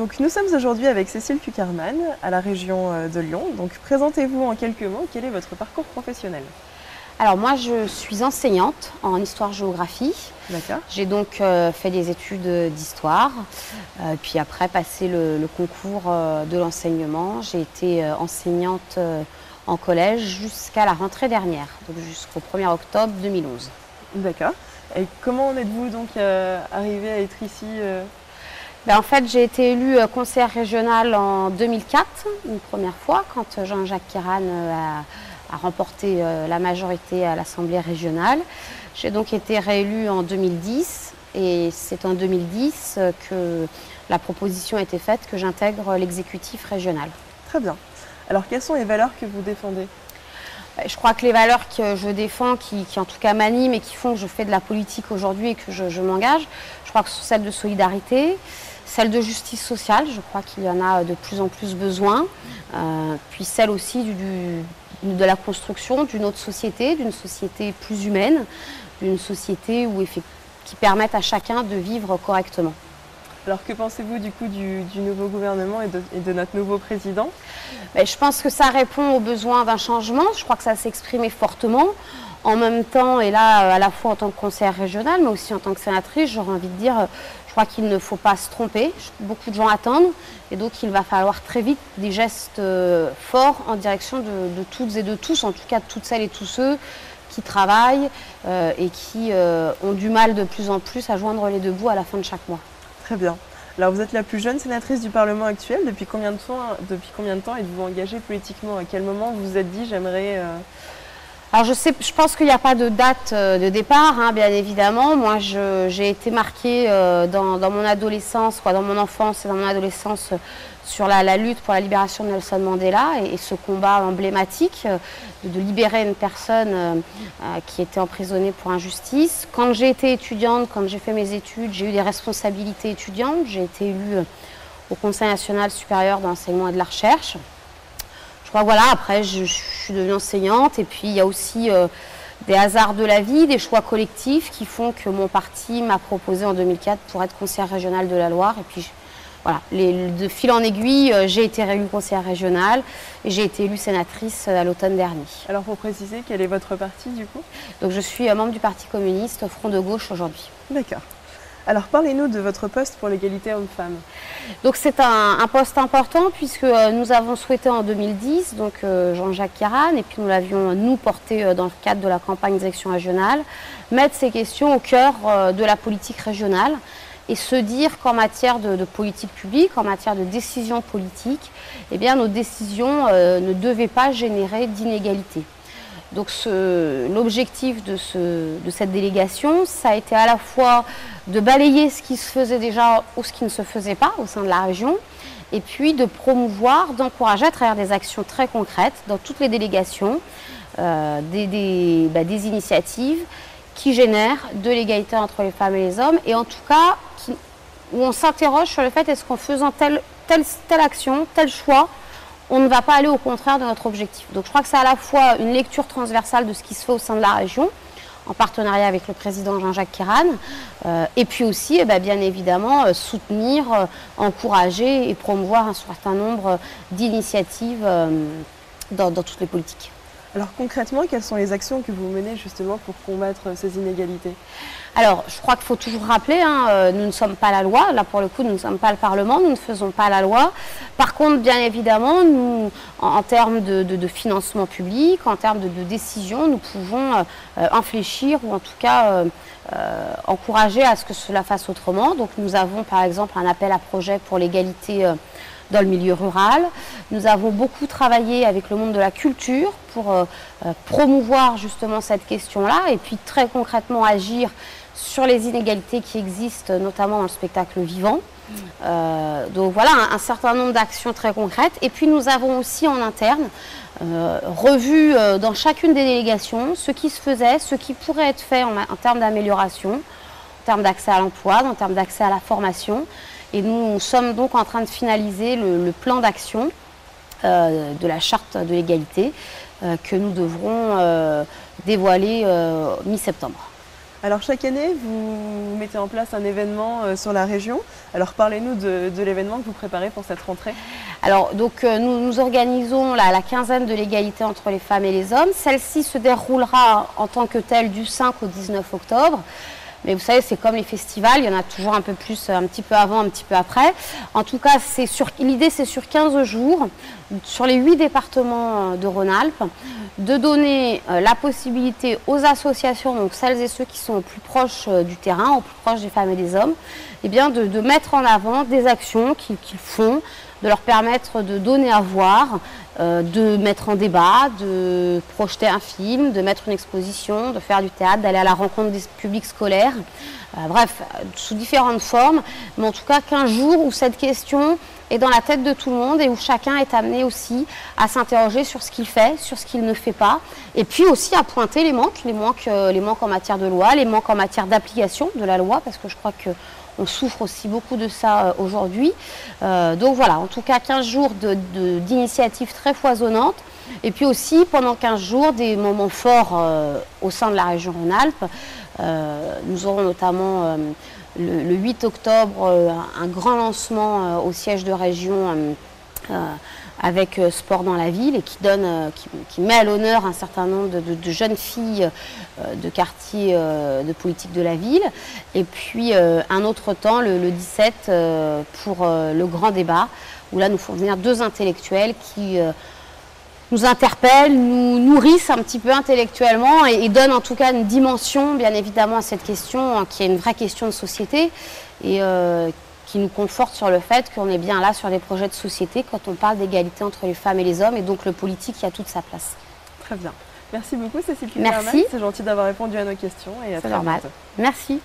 Donc nous sommes aujourd'hui avec Cécile Kuckerman à la région de Lyon. Donc présentez-vous en quelques mots, quel est votre parcours professionnel? Alors moi je suis enseignante en histoire-géographie. D'accord. J'ai donc fait des études d'histoire, puis après passé le concours de l'enseignement. J'ai été enseignante en collège jusqu'à la rentrée dernière, donc jusqu'au 1er octobre 2011. D'accord. Et comment en êtes-vous donc arrivé à être ici En fait, j'ai été élue conseillère régionale en 2004, une première fois, quand Jean-Jacques Kéran a remporté la majorité à l'Assemblée régionale. J'ai donc été réélue en 2010 et c'est en 2010 que la proposition a été faite que j'intègre l'exécutif régional. Très bien. Alors quelles sont les valeurs que vous défendez? Je crois que les valeurs que je défends, qui en tout cas m'animent et qui font que je fais de la politique aujourd'hui et que je m'engage, je crois que ce sont celles de solidarité, celle de justice sociale, je crois qu'il y en a de plus en plus besoin, puis celle aussi de la construction d'une autre société, d'une société plus humaine, d'une société qui permette à chacun de vivre correctement. Alors que pensez-vous du coup du nouveau gouvernement et de notre nouveau président? Je pense que ça répond aux besoins d'un changement, je crois que ça s'est exprimé fortement. En même temps, et là à la fois en tant que conseillère régionale, mais aussi en tant que sénatrice, j'aurais envie de dire, je crois qu'il ne faut pas se tromper. Beaucoup de gens attendent et donc il va falloir très vite des gestes forts en direction de toutes et de tous, en tout cas de toutes celles et tous ceux qui travaillent et qui ont du mal de plus en plus à joindre les deux bouts à la fin de chaque mois. Très bien. Alors vous êtes la plus jeune sénatrice du Parlement actuel. Depuis combien de temps êtes-vous engagée politiquement? À quel moment vous vous êtes dit j'aimerais Alors je pense qu'il n'y a pas de date de départ, hein, bien évidemment. Moi, j'ai été marquée dans mon adolescence, dans mon enfance et dans mon adolescence sur la lutte pour la libération de Nelson Mandela et ce combat emblématique de libérer une personne qui était emprisonnée pour injustice. Quand j'ai été étudiante, quand j'ai fait mes études, j'ai eu des responsabilités étudiantes. J'ai été élue au Conseil national supérieur de l'enseignement et de la recherche. Voilà, après je suis devenue enseignante et puis il y a aussi des hasards de la vie, des choix collectifs qui font que mon parti m'a proposé en 2004 pour être conseillère régionale de la Loire. Et puis voilà, de fil en aiguille, j'ai été réélue conseillère régionale et j'ai été élue sénatrice à l'automne dernier. Alors pour préciser, quel est votre parti du coup? Donc je suis membre du Parti communiste Front de gauche aujourd'hui. D'accord. Alors parlez-nous de votre poste pour l'égalité homme-femme. Donc c'est un poste important puisque nous avons souhaité en 2010, donc Jean-Jacques Kéran, et puis nous l'avions nous porté dans le cadre de la campagne d'élection régionale, mettre ces questions au cœur de la politique régionale et se dire qu'en matière de politique publique, en matière de décision politique, eh bien nos décisions ne devaient pas générer d'inégalités. Donc l'objectif de cette délégation, ça a été à la fois de balayer ce qui se faisait déjà ou ce qui ne se faisait pas au sein de la région, et puis de promouvoir, d'encourager à travers des actions très concrètes dans toutes les délégations, des initiatives qui génèrent de l'égalité entre les femmes et les hommes, et en tout cas où on s'interroge sur le fait est-ce qu'en faisant telle action, tel choix, on ne va pas aller au contraire de notre objectif. Donc je crois que c'est à la fois une lecture transversale de ce qui se fait au sein de la région, en partenariat avec le président Jean-Jacques Kéran, et puis aussi, bien évidemment, soutenir, encourager et promouvoir un certain nombre d'initiatives dans toutes les politiques. Alors concrètement, quelles sont les actions que vous menez justement pour combattre ces inégalités? Alors, je crois qu'il faut toujours rappeler, nous ne sommes pas la loi. Là, pour le coup, nous ne sommes pas le Parlement, nous ne faisons pas la loi. Par contre, bien évidemment, nous, en termes de financement public, en termes de décision, nous pouvons infléchir ou en tout cas encourager à ce que cela fasse autrement. Donc, nous avons par exemple un appel à projet pour l'égalité dans le milieu rural. Nous avons beaucoup travaillé avec le monde de la culture pour promouvoir justement cette question-là et puis très concrètement agir sur les inégalités qui existent, notamment dans le spectacle vivant. Donc voilà, un certain nombre d'actions très concrètes. Et puis nous avons aussi en interne revu dans chacune des délégations ce qui se faisait, ce qui pourrait être fait en termes d'amélioration, en termes d'accès à l'emploi, en termes d'accès à la formation. Et nous sommes donc en train de finaliser le plan d'action de la charte de l'égalité que nous devrons dévoiler mi-septembre. Alors chaque année, vous mettez en place un événement sur la région. Alors parlez-nous de l'événement que vous préparez pour cette rentrée. Alors donc nous organisons la quinzaine de l'égalité entre les femmes et les hommes. Celle-ci se déroulera en tant que telle du 5 au 19 octobre. Mais vous savez, c'est comme les festivals, il y en a toujours un peu plus, un petit peu avant, un petit peu après. En tout cas, l'idée c'est sur 15 jours, sur les 8 départements de Rhône-Alpes, de donner la possibilité aux associations, donc celles et ceux qui sont au plus proche du terrain, au plus proche des femmes et des hommes, eh bien de mettre en avant des actions qu'ils font, de leur permettre de donner à voir, de mettre en débat, de projeter un film, de mettre une exposition, de faire du théâtre, d'aller à la rencontre des publics scolaires. Bref, sous différentes formes, mais en tout cas 15 jours où cette question est dans la tête de tout le monde et où chacun est amené aussi à s'interroger sur ce qu'il fait, sur ce qu'il ne fait pas, et puis aussi à pointer les manques en matière de loi, les manques en matière d'application de la loi, parce que je crois que on souffre aussi beaucoup de ça aujourd'hui. Donc voilà, en tout cas 15 jours d'initiatives très foisonnantes. Et puis aussi pendant 15 jours des moments forts au sein de la région Rhône-Alpes. Nous aurons notamment le 8 octobre un grand lancement au siège de région avec Sport dans la ville et qui met à l'honneur un certain nombre de jeunes filles de quartier de politique de la ville. Et puis un autre temps, le 17, pour le grand débat, où là nous font venir 2 intellectuels qui nous interpellent, nous nourrissent un petit peu intellectuellement et donnent en tout cas une dimension bien évidemment à cette question, hein, qui est une vraie question de société et qui nous conforte sur le fait qu'on est bien là sur des projets de société quand on parle d'égalité entre les femmes et les hommes, et donc le politique y a toute sa place. Très bien. Merci beaucoup Cécile Merci. C'est gentil d'avoir répondu à nos questions et à très bientôt. Merci.